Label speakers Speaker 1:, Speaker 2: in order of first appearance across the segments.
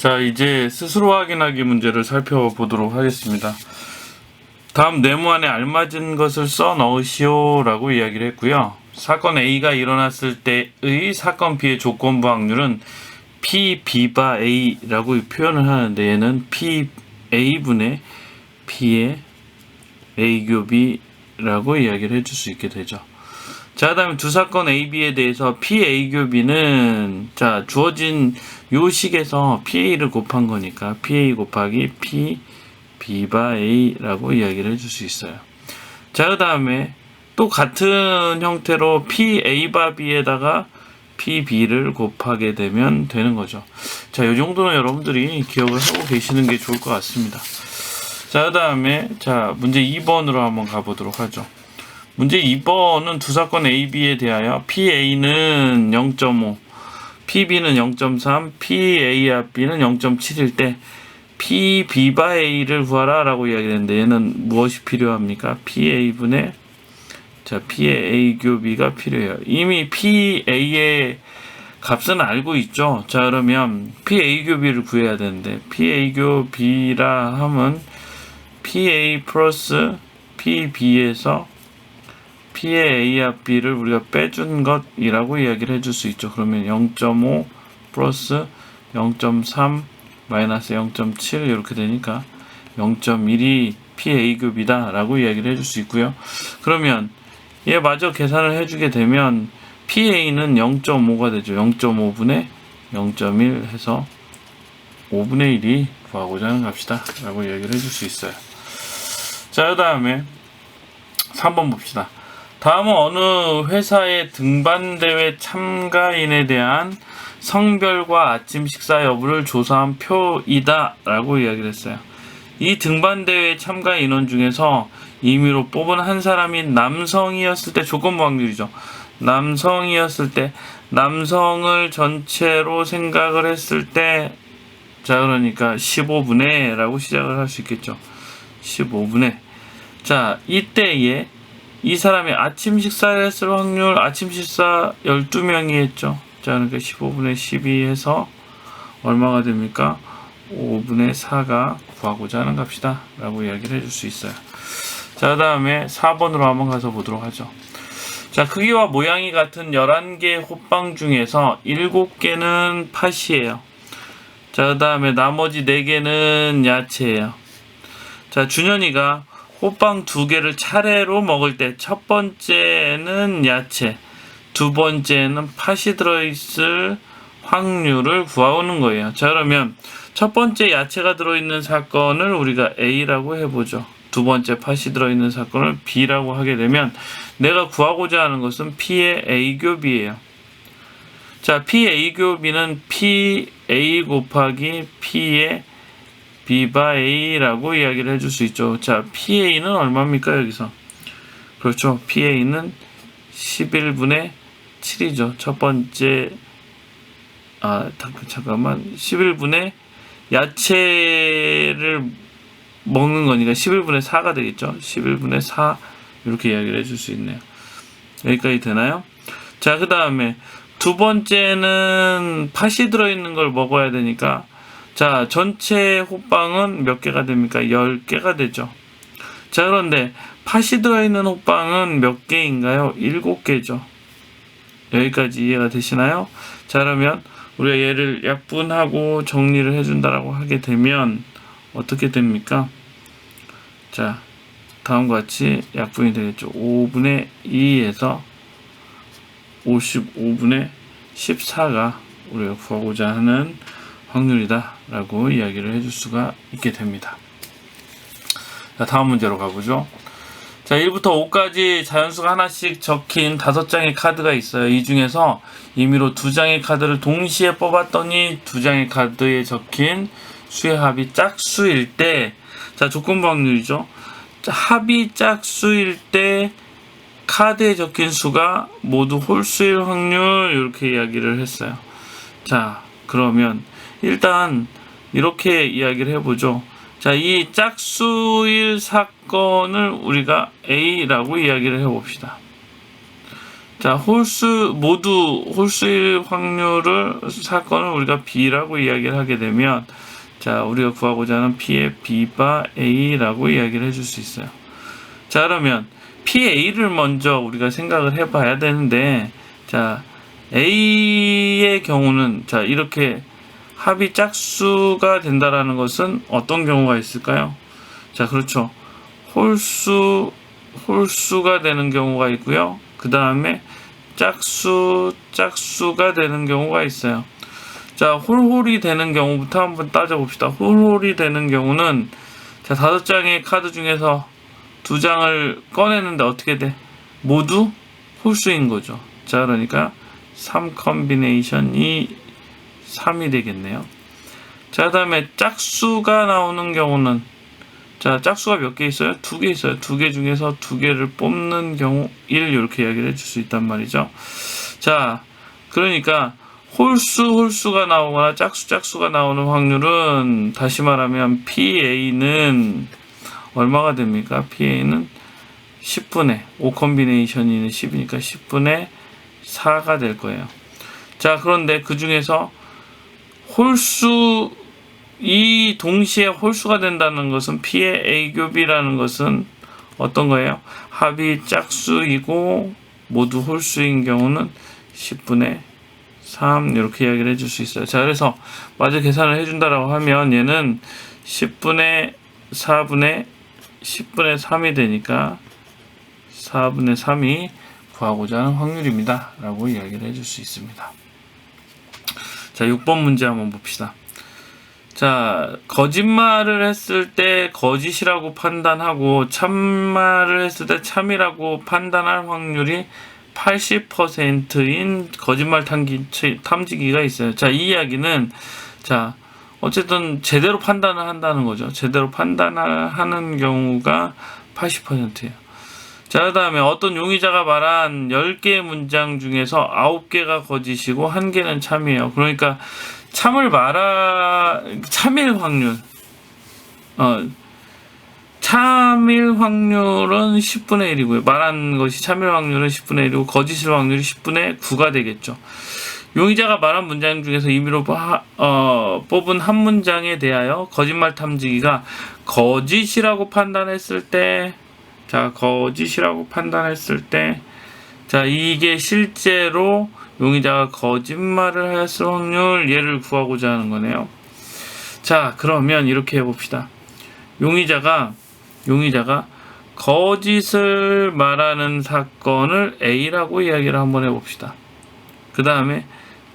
Speaker 1: 자, 이제 스스로 확인하기 문제를 살펴보도록 하겠습니다. 다음 네모안에 알맞은 것을 써 넣으시오 라고 이야기를 했고요. 사건 A가 일어났을 때의 사건 B의 조건부 확률은 P, B바 A라고 표현을 하는데, 얘는 P, A분의 B의 A 교비라고 이야기를 해줄 수 있게 되죠. 자, 그 다음에 두 사건 A, B에 대해서 P, A 교비는, 자, 주어진 요 식에서 PA를 곱한 거니까 PA 곱하기 P, B바 A라고 이야기를 해줄 수 있어요. 자, 그 다음에 또 같은 형태로 PA 바 B에다가 PB를 곱하게 되면 되는 거죠. 자, 이 정도는 여러분들이 기억을 하고 계시는 게 좋을 것 같습니다. 자, 그 다음에 자, 문제 2번으로 한번 가보도록 하죠. 문제 2번은 두 사건 A, B에 대하여 PA는 0.5, PB는 0.3, PA, B는 0.7일 때 PB 바 A를 구하라 라고 이야기했는데, 얘는 무엇이 필요합니까? PA분의 자, PA 교비가 필요해요. 이미 PA의 값은 알고 있죠. 자, 그러면 PA 교비를 구해야 되는데, PA 교비라 하면 PA 플러스 PB에서 P의 A, B를 우리가 빼준 것이라고 이야기를 해줄 수 있죠. 그러면 0.5 플러스 0.3 마이너스 0.7 이렇게 되니까 0.1이 PA 교비다 라고 이야기를 해줄 수 있고요. 그러면 얘 마저 계산을 해주게 되면 PA는 0.5가 되죠. 0.5분의 0.1 해서 5분의 1이 구하고자 하는 값이다 라고 이야기를 해줄 수 있어요. 자, 그 다음에 3번 봅시다. 다음은 어느 회사의 등반대회 참가인에 대한 성별과 아침 식사 여부를 조사한 표이다 라고 이야기를 했어요. 이 등반대회 참가 인원 중에서 임의로 뽑은 한 사람이 남성이었을 때, 조건부 확률이죠. 남성이었을 때, 남성을 전체로 생각을 했을 때, 자, 그러니까 15분의 라고 시작을 할 수 있겠죠. 15분의. 자, 이때에 이 사람이 아침 식사를 했을 확률, 아침 식사 12명이 했죠. 자, 그러니까 15분의 12 해서 얼마가 됩니까? 5분의 4가 구하고자 하는 값이다 라고 이야기를 해줄 수 있어요. 자, 그 다음에 4번으로 한번 가서 보도록 하죠. 자, 크기와 모양이 같은 11개의 호빵 중에서 7개는 팥이에요. 자, 그 다음에 나머지 4개는 야채예요. 자, 준현이가 호빵 2개를 차례로 먹을 때 첫 번째는 야채, 두 번째는 팥이 들어있을 확률을 구하는 거예요. 자, 그러면 첫 번째 야채가 들어있는 사건을 우리가 A라고 해보죠. 두 번째 팥이 들어있는 사건을 B라고 하게 되면 내가 구하고자 하는 것은 P의 A 교비예요. 자, P의 A 교비는 PA 곱하기 P의 B바 A라고 이야기를 해줄 수 있죠. 자, PA는 얼마입니까, 여기서? 그렇죠. PA는 11분의 7이죠. 첫 번째, 잠깐만. 11분의 야채를 먹는 거니까 11분의 4가 되겠죠. 11분의 4. 이렇게 이야기를 해줄 수 있네요. 여기까지 되나요? 자, 그 다음에 두 번째는 팥이 들어있는 걸 먹어야 되니까, 자, 전체 호빵은 몇 개가 됩니까? 10개가 되죠. 자, 그런데 팥이 들어있는 호빵은 몇 개인가요? 7개죠. 여기까지 이해가 되시나요? 자, 그러면 우리가 얘를 약분하고 정리를 해준다라고 하게 되면 어떻게 됩니까? 자, 다음과 같이 약분이 되겠죠. 5분의 2에서 55분의 14가 우리가 구하고자 하는 확률이다 라고 이야기를 해줄 수가 있게 됩니다. 자, 다음 문제로 가보죠. 자, 1부터 5까지 자연수가 하나씩 적힌 5장의 카드가 있어요. 이 중에서 임의로 2장의 카드를 동시에 뽑았더니 2장의 카드에 적힌 수의 합이 짝수일 때, 자, 조건부 확률이죠. 자, 합이 짝수일 때 카드에 적힌 수가 모두 홀수일 확률, 이렇게 이야기를 했어요. 자, 그러면 일단 이렇게 이야기를 해보죠. 자, 이 짝수일 사건을 우리가 A라고 이야기를 해봅시다. 자, 모두 홀수일 확률을, 사건을 우리가 B라고 이야기를 하게 되면, 자, 우리가 구하고자 하는 P의 B바 A라고 이야기를 해줄 수 있어요. 자, 그러면 PA를 먼저 우리가 생각을 해봐야 되는데, 자, A의 경우는, 자, 이렇게 합이 짝수가 된다라는 것은 어떤 경우가 있을까요? 자, 그렇죠. 홀수가 되는 경우가 있고요. 그 다음에 짝수가 되는 경우가 있어요. 자, 홀홀이 되는 경우부터 한번 따져봅시다. 홀홀이 되는 경우는, 자, 5장의 카드 중에서 2장을 꺼내는데 어떻게 돼? 모두 홀수인 거죠. 자, 그러니까 3 컨비네이션이 3이 되겠네요. 자, 그 다음에 짝수가 나오는 경우는, 자, 짝수가 몇 개 있어요? 2개 있어요. 2개 중에서 2개를 뽑는 경우 1, 이렇게 이야기를 해줄 수 있단 말이죠. 자, 그러니까 홀수가 나오거나 짝수가 나오는 확률은, 다시 말하면 PA는 얼마가 됩니까? PA는 10분의 5 컨비네이션이 10이니까 10분의 4가 될 거예요. 자, 그런데 그 중에서 이 동시에 홀수가 된다는 것은, P의 A 곱이라는 것은 어떤 거예요? 합이 짝수이고 모두 홀수인 경우는 10분의 3, 이렇게 이야기를 해줄 수 있어요. 자, 그래서 마저 계산을 해준다라고 하면 얘는 10분의 4분의 10분의 3이 되니까 4분의 3이 구하고자 하는 확률입니다 라고 이야기를 해줄 수 있습니다. 자, 6번 문제 한번 봅시다. 자, 거짓말을 했을 때 거짓이라고 판단하고 참말을 했을 때 참이라고 판단할 확률이 80%인 거짓말 탐지기가 있어요. 자, 이 이야기는, 자, 어쨌든 제대로 판단을 한다는 거죠. 제대로 판단을 하는 경우가 80%예요. 자, 그 다음에 어떤 용의자가 말한 10개의 문장 중에서 9개가 거짓이고 1개는 참이에요. 그러니까 참일 확률, 참일 확률은 10분의 1이고요. 말한 것이 참일 확률은 10분의 1이고 거짓일 확률이 10분의 9가 되겠죠. 용의자가 말한 문장 중에서 임의로 뽑은 한 문장에 대하여 거짓말 탐지기가 거짓이라고 판단했을 때, 자, 자, 이게 실제로 용의자가 거짓말을 하였을 확률, 얘를 구하고자 하는 거네요. 자, 그러면 이렇게 해봅시다. 용의자가 거짓을 말하는 사건을 A라고 이야기를 한번 해봅시다. 그 다음에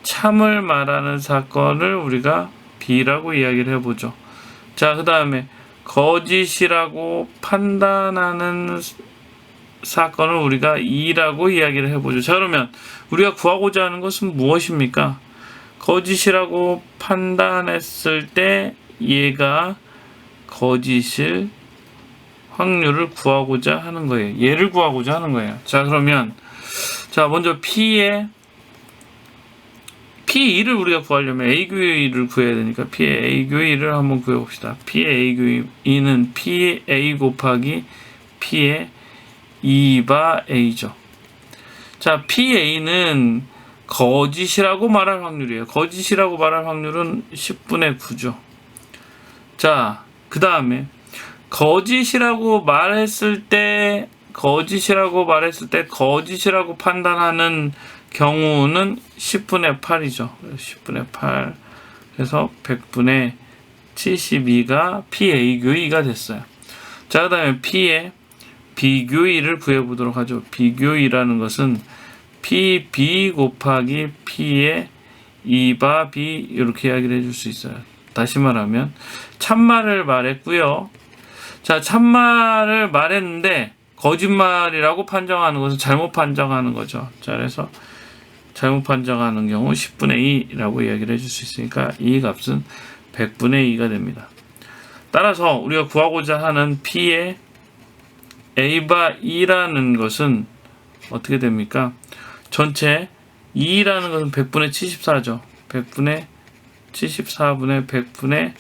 Speaker 1: 참을 말하는 사건을 우리가 B라고 이야기를 해보죠. 자, 그 다음에 거짓이라고 판단하는 사건을 우리가 E라고 이야기를 해보죠. 자, 그러면 우리가 구하고자 하는 것은 무엇입니까? 거짓이라고 판단했을 때 얘가 거짓일 확률을 구하고자 하는 거예요. 얘를 구하고자 하는 거예요. 자, 그러면, 자, 먼저 P2를 우리가 구하려면 A 교의를 구해야 되니까 P의 A 교의를 한번 구해봅시다. P의 A 교의는 P의 A 곱하기 P의 2바 A죠. 자, PA는 거짓이라고 말할 확률이에요. 거짓이라고 말할 확률은 10분의 9죠. 자, 그 다음에 거짓이라고 말했을 때 거짓이라고 판단하는 경우는 10분의 8이죠. 10분의 8. 그래서 100분의 72가 PA 교의가 됐어요. 자, 그 다음에 P의 비교의를 구해보도록 하죠. 비교의라는 것은 PB 곱하기 P의 2바 B, 이렇게 이야기를 해줄 수 있어요. 다시 말하면 참말을 말했고요. 자, 참말을 말했는데 거짓말이라고 판정하는 것은 잘못 판정하는 거죠. 자, 그래서 잘못 판정하는 경우 10분의 2라고 이야기를 해줄 수 있으니까 이 값은 100분의 2가 됩니다. 따라서 우리가 구하고자 하는 P의 A바 2라는 것은 어떻게 됩니까? 전체 2라는 것은 100분의 74죠. 100분의 74분의 100분의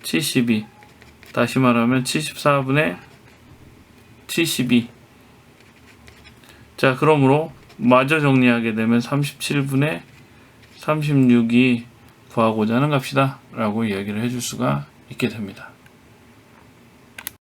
Speaker 1: 72. 다시 말하면 74분의 72. 자, 그러므로 마저 정리하게 되면 37분의 36이 구하고자 하는 값이다 라고 이야기를 해줄 수가 있게 됩니다.